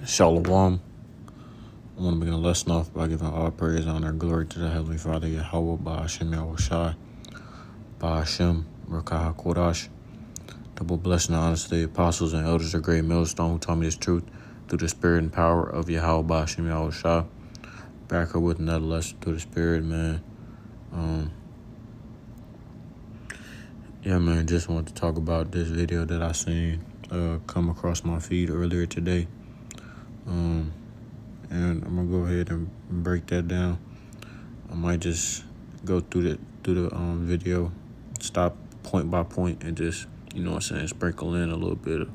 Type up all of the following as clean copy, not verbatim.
Shalom. I want to begin a lesson off by giving all praise, honor, and glory to the Heavenly Father, Yahweh, Ba'ashem, Yahushai, Ba'ashem, Rakah Kodash. Double blessing and honor to the apostles and elders of Great Millstone who taught me this truth through the spirit and power of Yahweh, Ba'ashem, Yahushai. Back here with another lesson through the spirit, man. Just wanted to talk about this video that I seen come across my feed earlier today. And I'm gonna go ahead and break that down. I might just go through the video, stop point by point, and just sprinkle in a little bit of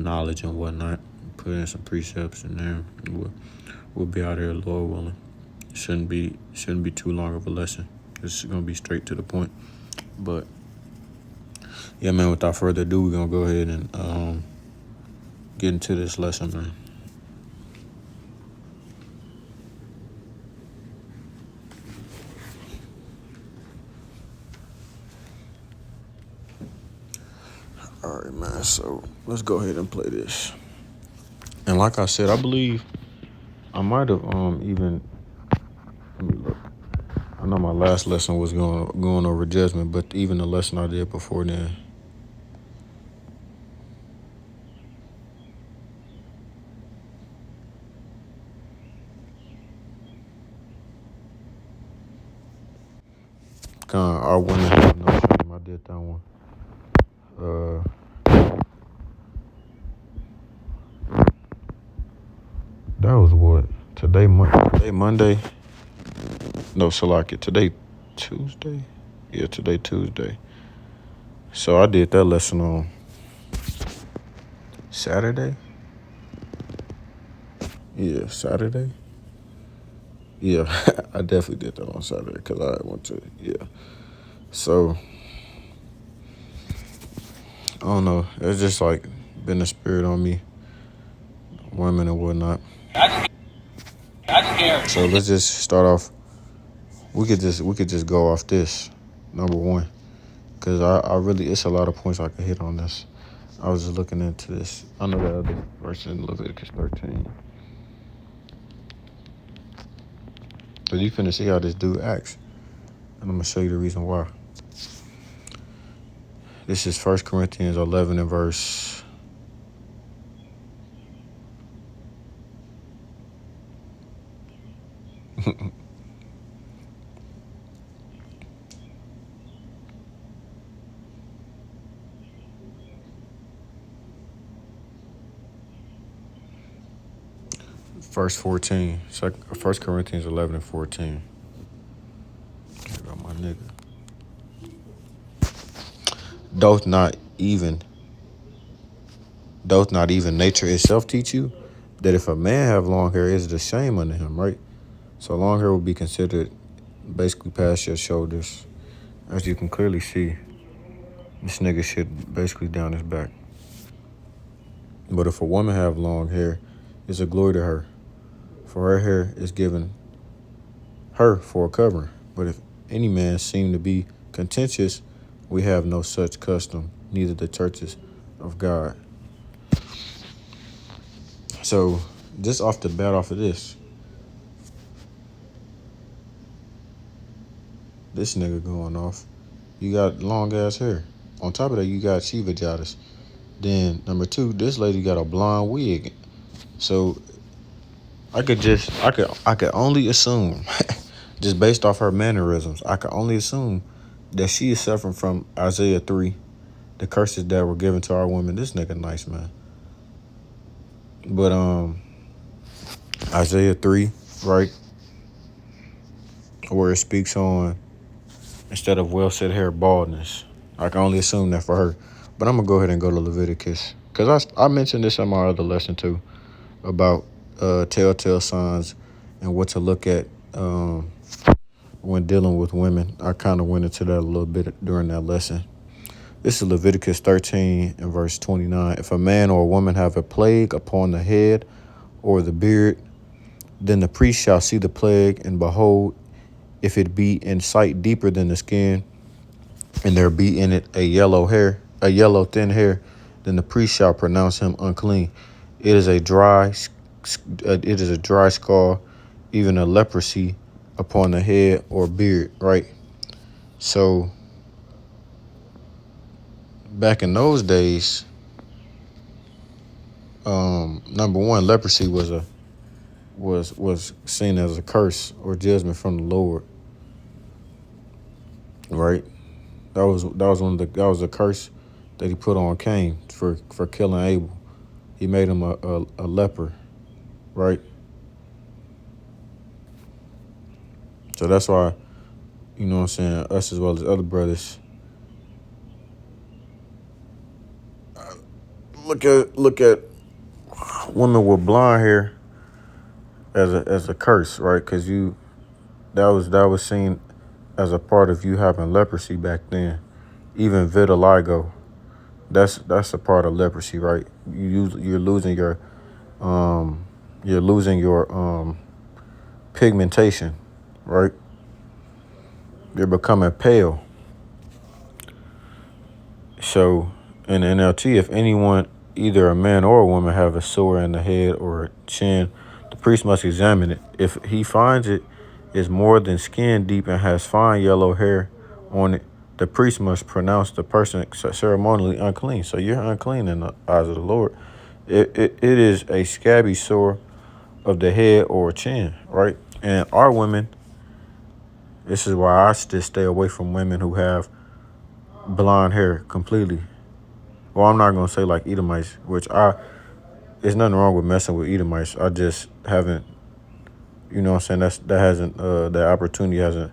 knowledge and whatnot. Put in some precepts in there. We'll be out here, Lord willing. Shouldn't be too long of a lesson. It's gonna be straight to the point. But yeah, man. Without further ado, we're gonna go ahead and get into this lesson, man. All right, man. So let's go ahead and play this. And like I said, I believe I might have even. Let me look. I know my last lesson was going over judgment, but even the lesson I did before then. Our women have no shame. I did that one. That was what? Today Monday? No, Salaki. Today Tuesday? Yeah, today Tuesday. So I did that lesson on Saturday? Yeah, Saturday? Yeah, I definitely did that on Saturday because I went to, So, I don't know. It's just like been a spirit on me, women and whatnot. So let's just start off. We could just go off this, number one, because I really, it's a lot of points I could hit on this. I was just looking into this. I know the other verse in Leviticus 13. But you finna see how this dude acts. And I'm gonna show you the reason why. This is 1 Corinthians 11 and verse. Verse 14. 1 Corinthians 11 and 14. Here go my nigga. Doth not even nature itself teach you that if a man have long hair, is it a shame unto him, right? So long hair will be considered basically past your shoulders. As you can clearly see, this nigga shit basically down his back. But if a woman have long hair, it's a glory to her, for her hair is given her for a covering. But if any man seem to be contentious, we have no such custom, neither the churches of God. So just off the bat, off of this nigga going off. You got long ass hair. On top of that, you got Shiva Jadis. Then number two, this lady got a blonde wig. So I could only assume, just based off her mannerisms, I could only assume that she is suffering from Isaiah 3, the curses that were given to our women. This nigga nice, man. But Isaiah 3, right, where it speaks on, instead of well-set hair, baldness. I can only assume that for her. But I'm going to go ahead and go to Leviticus. Because I mentioned this in my other lesson, too, about telltale signs and what to look at when dealing with women. I kind of went into that a little bit during that lesson. This is Leviticus 13 and verse 29. If a man or a woman have a plague upon the head or the beard, then the priest shall see the plague, and behold, if it be in sight deeper than the skin, and there be in it a yellow thin hair, then the priest shall pronounce him unclean. It is a dry, skull, even a leprosy upon the head or beard, right? So back in those days, number one, leprosy was seen as a curse or judgment from the Lord, right? That was a curse that he put on Cain for killing Abel. He made him a leper, right? So that's why, you know what I'm saying, us as well as other brothers, look at women with blonde hair as a curse, right? Because that was seen as a part of you having leprosy back then. Even vitiligo, that's a part of leprosy, right? You're losing your pigmentation, right? You're becoming pale. So in the NLT, if anyone, either a man or a woman, have a sore in the head or chin, the priest must examine it. If he finds it is more than skin deep and has fine yellow hair on it, the priest must pronounce the person ceremonially unclean. So you're unclean in the eyes of the Lord. It is a scabby sore of the head or chin, right? And our women, this is why I just stay away from women who have blonde hair completely. Well, I'm not gonna say like Edomites, there's nothing wrong with messing with Edomites. I just haven't, you know what I'm saying, that opportunity hasn't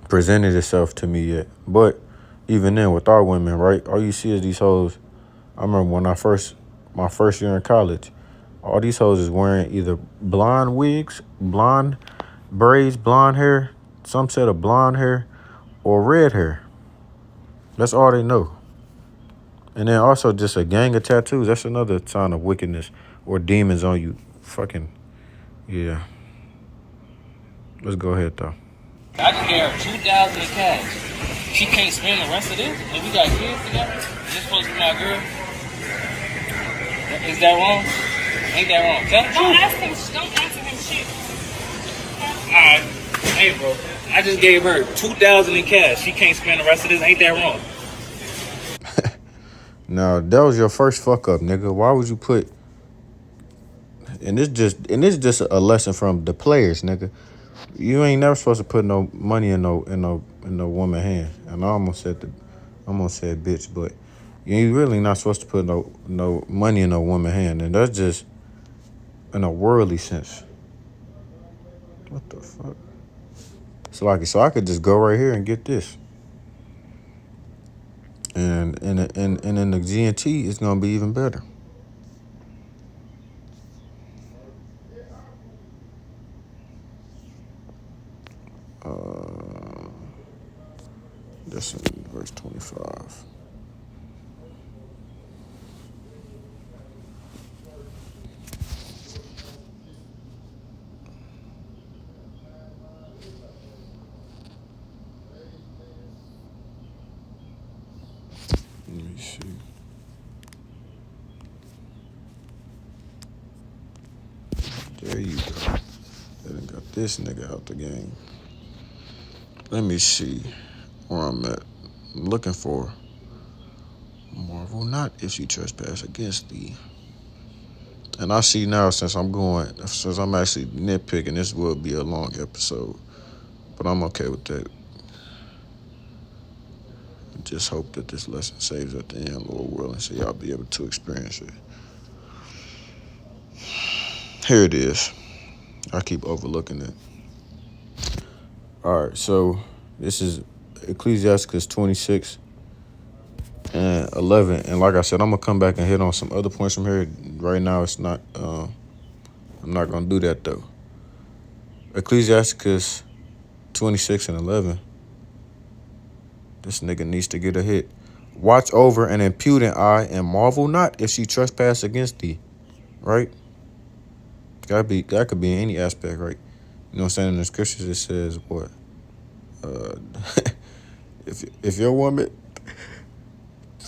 presented itself to me yet. But even then, with our women, right, all you see is these hoes. I remember when my first year in college, all these hoes is wearing either blonde wigs, blonde braids, blonde hair, some set of blonde hair, or red hair. That's all they know. And then also just a gang of tattoos. That's another sign of wickedness or demons on you. Fucking, yeah. Let's go ahead, though. I just gave her 2,000 in cash. She can't spend the rest of this, and we got kids together. This supposed to be my girl. Is that wrong? Ain't that wrong? Tell the truth. Don't answer him shit. Alright. Hey, bro. I just gave her 2,000 in cash. She can't spend the rest of this. Ain't that wrong? Now, that was your first fuck up, nigga. Why would you put... And this just a lesson from the players, nigga. You ain't never supposed to put no money in no woman hand. And I almost said bitch, but you really not supposed to put no money in no woman hand. And that's just in a worldly sense. What the fuck? So I could just go right here and get this. And in the GNT, it's gonna be even better. That's in verse 25. Let me see. There you go. They done got this nigga out the game. Let me see where I'm at. I'm looking for marvel not if she trespass against thee. And I see now, since I'm actually nitpicking, this will be a long episode. But I'm okay with that. Just hope that this lesson saves at the end, Lord willing, so y'all be able to experience it. Here it is. I keep overlooking it. All right, so this is Ecclesiastes 26 and 11. And like I said, I'm going to come back and hit on some other points from here. Right now, it's not, I'm not going to do that, though. Ecclesiastes 26 and 11. This nigga needs to get a hit. Watch over an impudent eye and marvel not if she trespass against thee. Right? That could be in any aspect, right? You know what I'm saying? In the scriptures, it says what? If your woman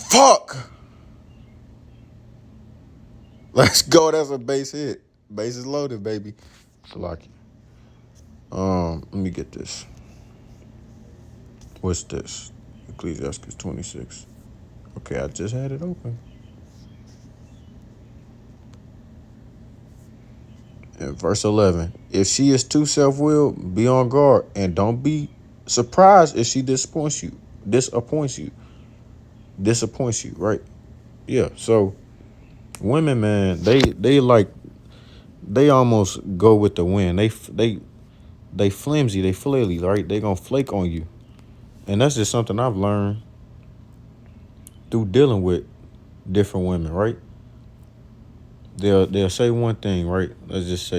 Fuck. Let's go. That's a base hit. Base is loaded, baby. Salaki. Let me get this. What's this? Ecclesiastes 26. Okay, I just had it open. In verse 11, if she is too self-willed, be on guard and don't be surprised if she disappoints you, right? Yeah. So women, man, they almost go with the wind. They flimsy, they flaily, right? They gonna flake on you, and that's just something I've learned through dealing with different women, right? They'll say one thing, right? Let's just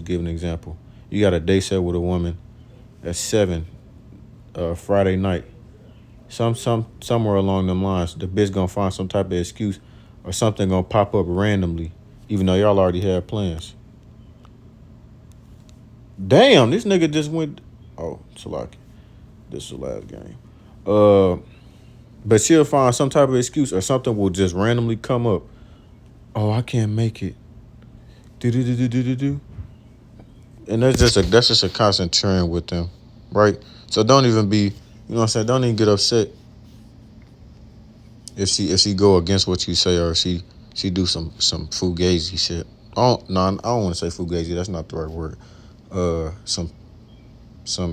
give an example. You got a date set with a woman at 7 Friday night. Somewhere along them lines, the bitch gonna find some type of excuse or something gonna pop up randomly, even though y'all already had plans. Damn, this nigga just went. Oh, Salaki, this is the last game. But she'll find some type of excuse or something will just randomly come up. Oh, I can't make it. Do. And that's just a constant trend with them, right? So don't even be, you know what I'm saying? Don't even get upset if she go against what you say or she do some fugazi shit. I don't want to say fugazi. That's not the right word. Some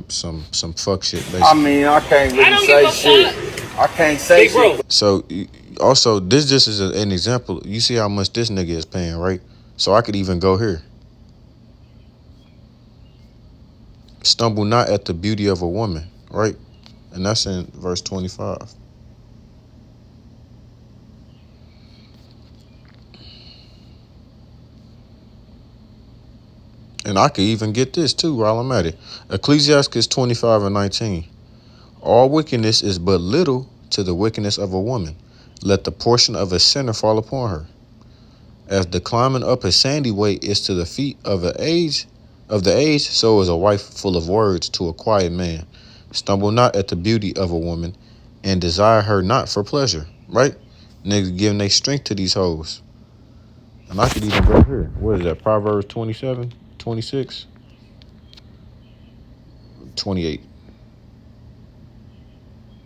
fuck shit. Basically. I mean, I can't really say shit. I can't say shit. So also, this just is an example. You see how much this nigga is paying, right? So I could even go here. Stumble not at the beauty of a woman, right? And that's in verse 25. And I could even get this too while I'm at it. Ecclesiastes 25:19. All wickedness is but little to the wickedness of a woman. Let the portion of a sinner fall upon her. As the climbing up a sandy way is to the feet of the age, so is a wife full of words to a quiet man. Stumble not at the beauty of a woman, and desire her not for pleasure. Right? Niggas giving their strength to these hoes. And I could even go here. What is that? Proverbs 27, 26, 28,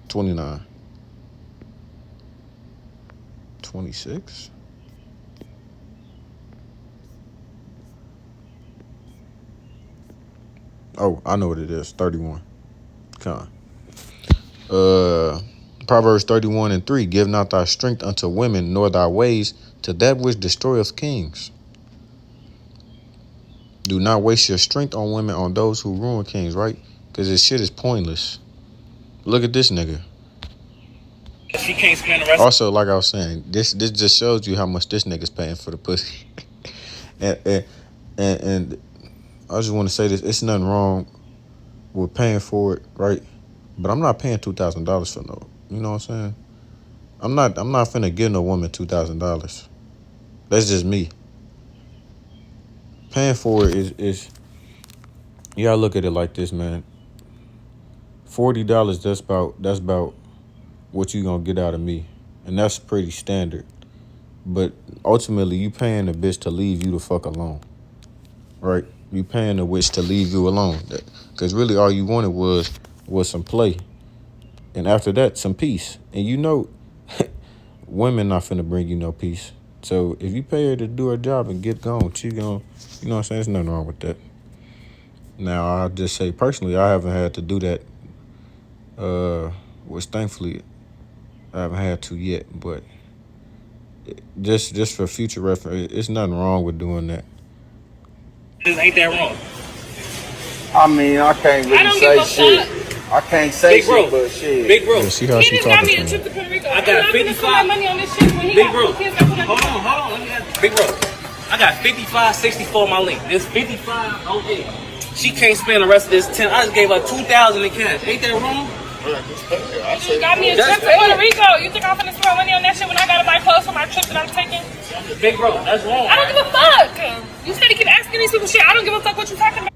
29, 26. Oh, I know what it is. 31. Proverbs 31:3. Give not thy strength unto women, nor thy ways to that which destroyeth kings. Do not waste your strength on women, on those who ruin kings, right? Because this shit is pointless. Look at this nigga. She can't spend the rest. Also, like I was saying, this just shows you how much this nigga's paying for the pussy. and I just want to say this: it's nothing wrong with paying for it, right? But I'm not paying $2,000 for no. You know what I'm saying? I'm not finna give no woman $2,000. That's just me. Paying for it is you gotta look at it like this, man. $40, that's about what you gonna get out of me. And that's pretty standard. But ultimately you paying the bitch to leave you the fuck alone. Right? You paying the witch to leave you alone. Cause really all you wanted was some play. And after that, some peace. And you know women not finna bring you no peace. So if you pay her to do her job and get gone, she gonna, you know what I'm saying? There's nothing wrong with that. Now, I'll just say personally, I haven't had to do that, which thankfully I haven't had to yet. But just for future reference, it's nothing wrong with doing that. Ain't that wrong? I mean, I can't really say shit. I can't say shit, but shit. Big bro. Yeah, see how He she just got me talking a to trip me. to Puerto Rico. I got 55 money on this shit when he Big got bro. kids got Hold on. Let me ask. Big bro. I got 55.64 on my link. This 55 on it. She can't spend the rest of this 10. I just gave her 2,000 in cash. Ain't that wrong? You got me a trip to Puerto Rico. You think I'm finna spend money on that shit when I gotta buy clothes for my trip that I'm taking? Big bro, that's wrong. I don't give a fuck. You said you keep asking these people shit. I don't give a fuck what you talking about.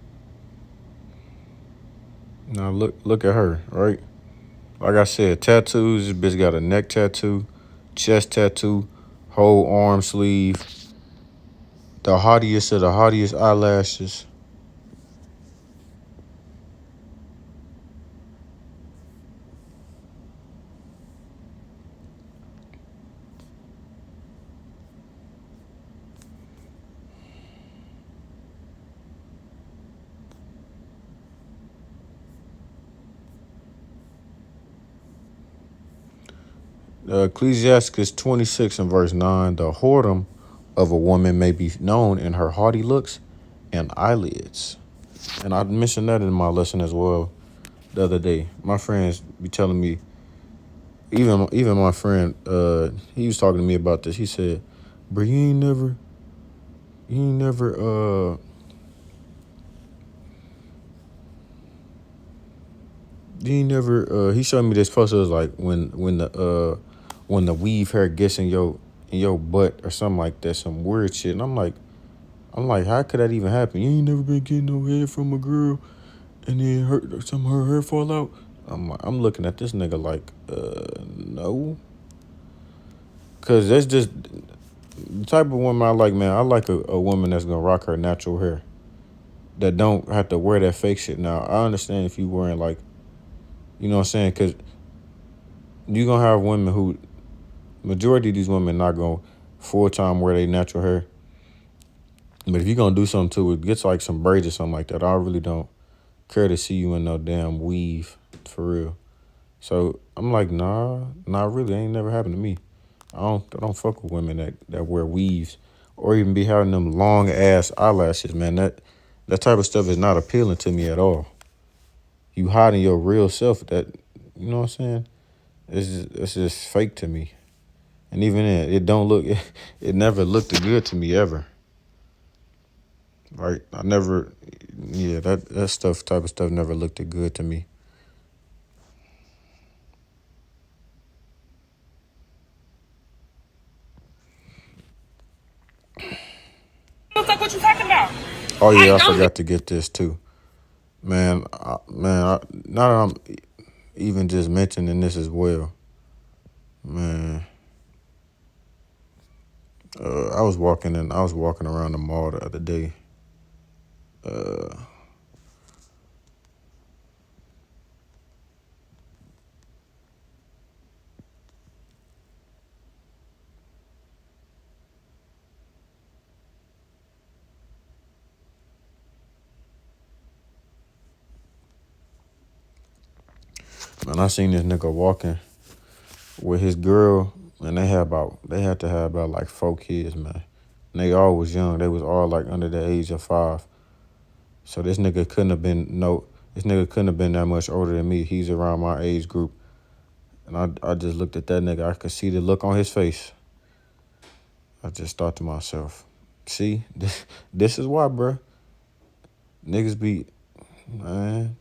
Now look at her, right? Like I said, tattoos. This bitch got a neck tattoo, chest tattoo, whole arm sleeve, the haughtiest of the haughtiest eyelashes. Ecclesiastes 26 and verse 9, the whoredom of a woman may be known in her haughty looks and eyelids. And I mentioned that in my lesson as well the other day. My friends be telling me, even my friend, he was talking to me about this. He said, bro, you ain't never, he showed me this post. It was like when the weave hair gets in your butt or something like that, some weird shit. And I'm like, how could that even happen? You ain't never been getting no head from a girl and then her hair fall out. I'm looking at this nigga like, no. Cause that's just the type of woman I like, man. I like a woman that's gonna rock her natural hair. That don't have to wear that fake shit. Now, I understand if you wearing like, you know what I'm saying? Cause you gonna have women who, majority of these women not gonna full time wear their natural hair. But if you're gonna do something to it, get like some braids or something like that. I really don't care to see you in no damn weave, for real. So I'm like, nah, really. It ain't never happened to me. I don't fuck with women that wear weaves or even be having them long ass eyelashes, man. That type of stuff is not appealing to me at all. You hiding your real self. That, you know what I'm saying? It's just fake to me. And even then, it don't look. It never looked good to me ever. Like I never, yeah, that type of stuff never looked good to me. Looks like what you talking about. Oh yeah, I don't. forgot to get this too, man. Now that I'm even just mentioning this as well, man. I was walking around the mall the other day. Man, I seen this nigga walking with his girl, and they had to have about like 4 kids, man. And they all was young. They was all like under the age of 5. So this nigga couldn't have been that much older than me. He's around my age group. And I just looked at that nigga. I could see the look on his face. I just thought to myself, see, this is why, bruh. Niggas be, man.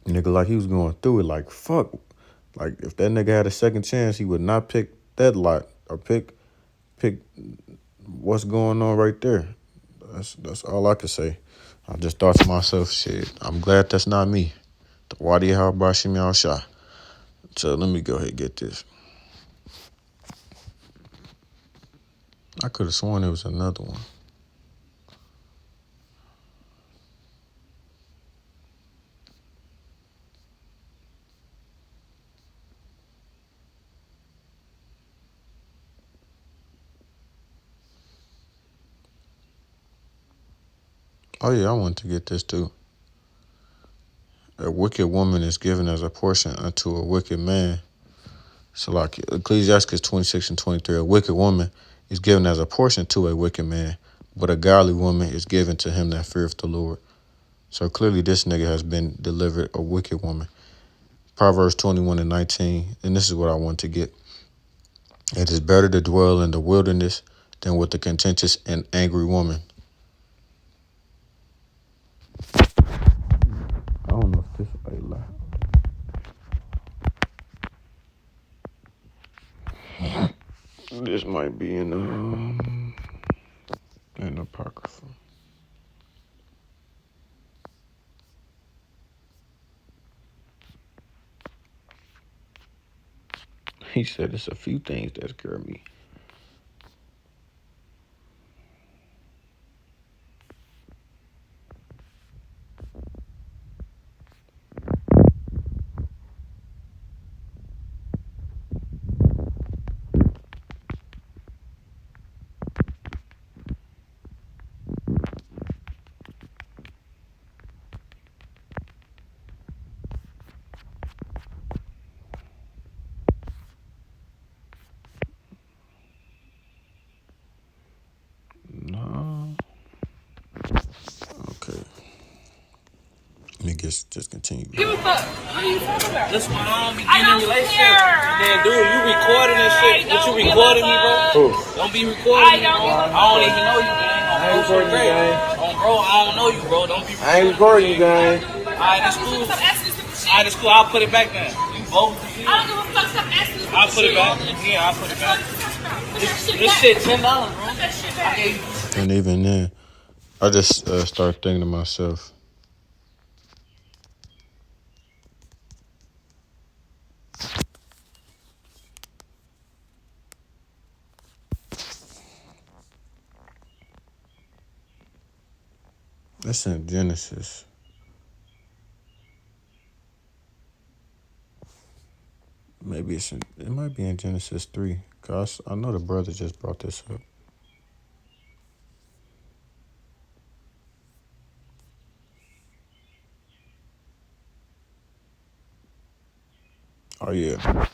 Nigga like he was going through it like, fuck. Like, if that nigga had a second chance, he would not pick that lot or pick what's going on right there. That's all I could say. I just thought to myself, shit, I'm glad that's not me. Wadi how Bashim Yal Shah. So let me go ahead and get this. I could have sworn there was another one. Oh yeah, I want to get this too. A wicked woman is given as a portion unto a wicked man. So like Ecclesiastes 26 and 23, a wicked woman is given as a portion to a wicked man, but a godly woman is given to him that feareth the Lord. So clearly this nigga has been delivered a wicked woman. Proverbs 21 and 19, and this is what I want to get. It is better to dwell in the wilderness than with a contentious and angry woman. I don't know if this is a lie. This might be in the Apocrypha. He said it's a few things that scare me. No. Okay. Let me just continue. Give a fuck. What are you talking about? That's why I don't be I getting in don't relationships. care. Then, dude, you recording and shit. I What you don't give recording a me, bro? fuck. Don't be recording I me, don't bro. give a I don't even know you, gang. I ain't recording you, gang. Bro, I don't know you, bro. Don't be recording. I ain't recording you, gang. Alright, that's cool. Stop asking this stupid shit. Alright, that's cool. I'll put it back then. You both. I don't give a fuck. Stop asking this stupid I'll put it shit. back. Yeah, I'll put it back. Put that shit This back. shit $10, bro. Put that shit back. And even then, I just started thinking to myself, that's in Genesis. Maybe it might be in Genesis 3. Cause I know the brother just brought this up. Oh yeah.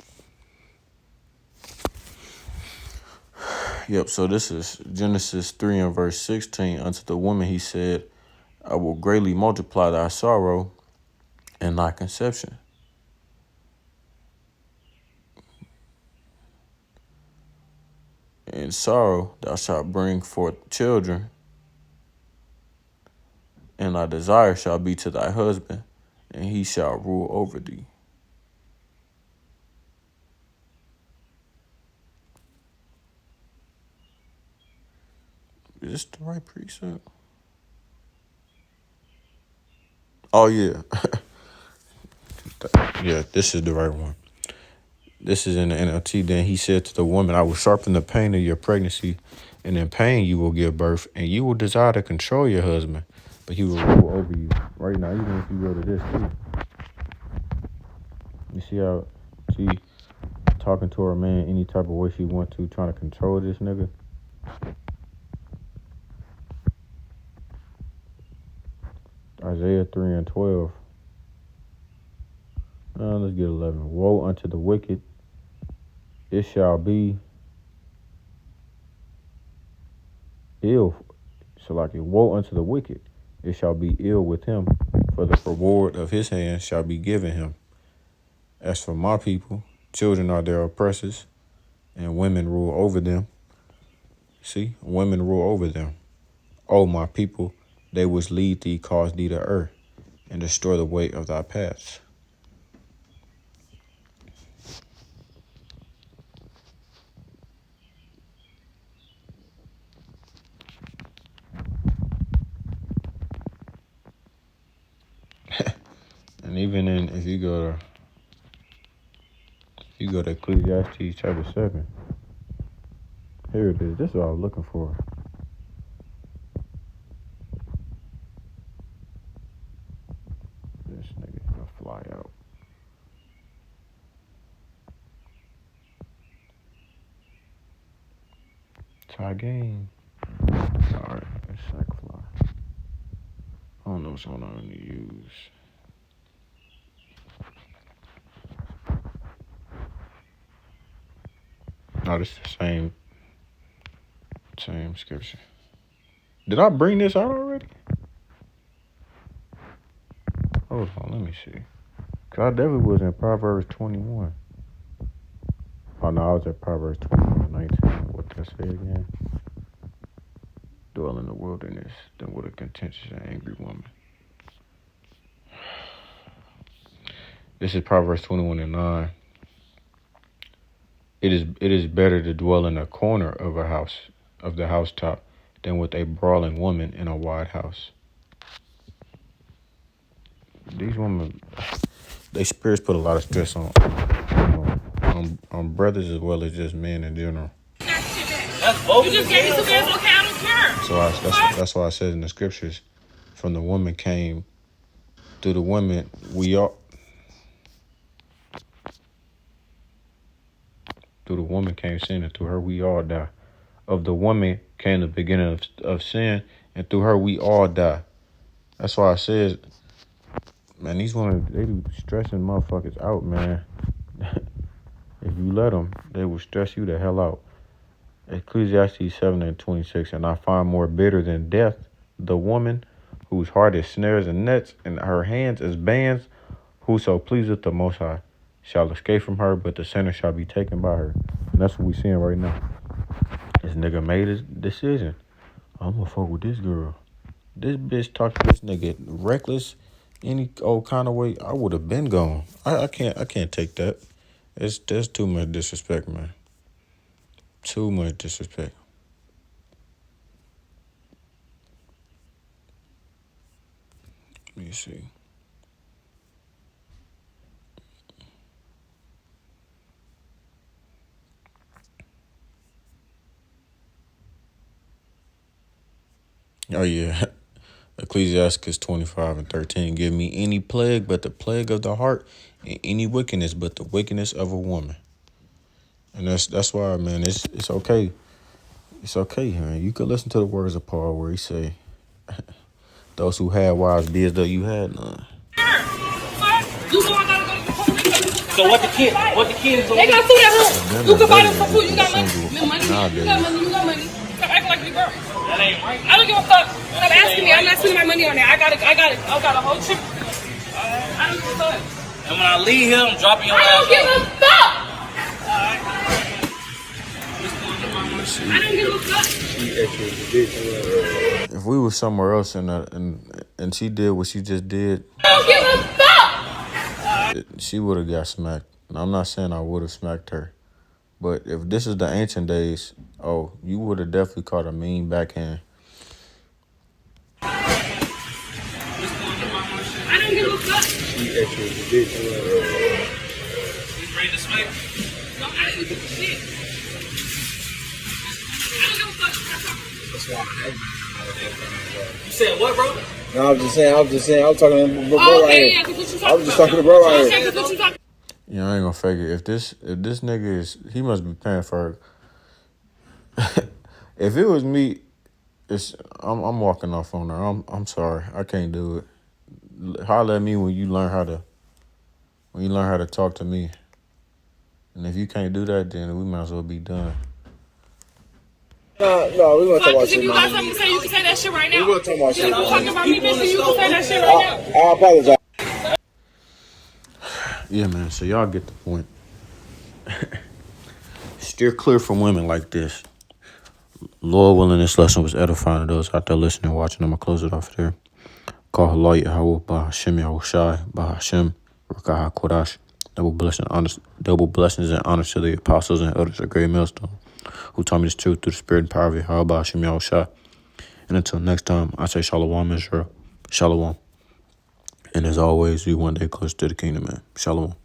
Yep, so this is Genesis 3 and verse 16. Unto the woman he said, I will greatly multiply thy sorrow and thy conception. In sorrow thou shalt bring forth children, and thy desire shall be to thy husband, and he shall rule over thee. Is this the right precept? Oh, yeah. Yeah, this is the right one. This is in the NLT. Then he said to the woman, I will sharpen the pain of your pregnancy, and in pain you will give birth, and you will desire to control your husband, but he will rule over you. Right now, even if you go to this, too. You see how she talking to her man any type of way she want to, trying to control this nigga? Isaiah 3 and 12. Let's get 11. Woe unto the wicked, it shall be ill. So like it, woe unto the wicked, it shall be ill with him, for the reward of his hand shall be given him. As for my people, children are their oppressors, and women rule over them. See, women rule over them. O my people, they which lead thee cause thee to err, and destroy the way of thy paths. And even in, if you go to Ecclesiastes chapter 7, here it is. This is what I was looking for. This nigga gonna fly out. Tie game. Alright, it's like fly. I don't know what's going on in the use. No, this is the same scripture. Did I bring this out already? Hold on, let me see. Cause I definitely was in Proverbs 21. Oh no, I was at Proverbs 21:19. What did I say again? Dwell in the wilderness than with a contentious and angry woman. This is Proverbs 21:9. It is better to dwell in a corner of the housetop, than with a brawling woman in a wide house. These women, they spirits put a lot of stress on on brothers as well as just men in general. That's both. You just gave me 2 bands, okay? I don't care. So that's why I said in the scriptures, from the woman came, through the woman we all. Through the woman came sin, and through her we all die. Of the woman came the beginning of sin, and through her we all die. That's why I said, man, these women, they be stressing motherfuckers out, man. If you let them, they will stress you the hell out. Ecclesiastes 7:26, and I find more bitter than death the woman whose heart is snares and nets, and her hands as bands. Whoso pleaseth the Most High shall escape from her, but the sinner shall be taken by her. And that's what we seeing right now. This nigga made his decision. I'm gonna fuck with this girl. This bitch talked to this nigga reckless, any old kind of way. I would have been gone. I can't take that. There's too much disrespect, man. Too much disrespect. Let me see. Oh, yeah. Ecclesiastes 25:13. Give me any plague but the plague of the heart, and any wickedness but the wickedness of a woman. And that's why, man, it's okay. It's okay, man. You could listen to the words of Paul where he say, those who had wives did as though you had none. You know I gotta go to the police. So what the kids doing? They got food at home. You can buy them some food. You got money. Single Money. nowadays. You got money. You got money. Stop acting like a girl. That ain't right. I don't give a fuck. Stop asking me. I'm not spending my money on that. I got a whole trip. I don't give a fuck. And when I leave here, I'm dropping your I ass don't give off. a fuck. I don't give a fuck. If we were somewhere else and she did what she just did, I don't give a fuck. she would have got smacked. And I'm not saying I would have smacked her. But if this is the ancient days, oh, you would have definitely caught a mean backhand. I don't give a fuck. You ready to smack? No, I didn't give a shit. I don't give a fuck. You said what, bro? No, I was just saying. I was talking to bro Oh, right okay, here. yeah, 'cause what you I was just talking talking to bro about? right Okay, here. 'cause what you talking You know, I ain't gonna fake it. If this nigga is, he must be paying for her. If it was me, I'm walking off on her. I'm sorry. I can't do it. Holler at me when you learn how to talk to me. And if you can't do that, then we might as well be done. No, we gonna talk Fuck, about if shit, you got man. something to say, you can say that shit right now. We gonna talk about shit. You talking about me, bitch, you can say that shit right now. I apologize. Yeah, man. So y'all get the point. Steer clear from women like this. Lord willing, this lesson was edifying to those out there listening, watching. I'm gonna close it off there. Call Allah Yahweh, Bahashem Yahushai, Bahashem Rakah Kodash. Double blessings and honor to the apostles and elders of Great Millstone, who taught me this truth through the spirit and power of Yahweh, Bahashem Yahushai. And until next time, I say Shalom, Israel. Shalom. And as always, we one day closer to the kingdom, man. Shalom.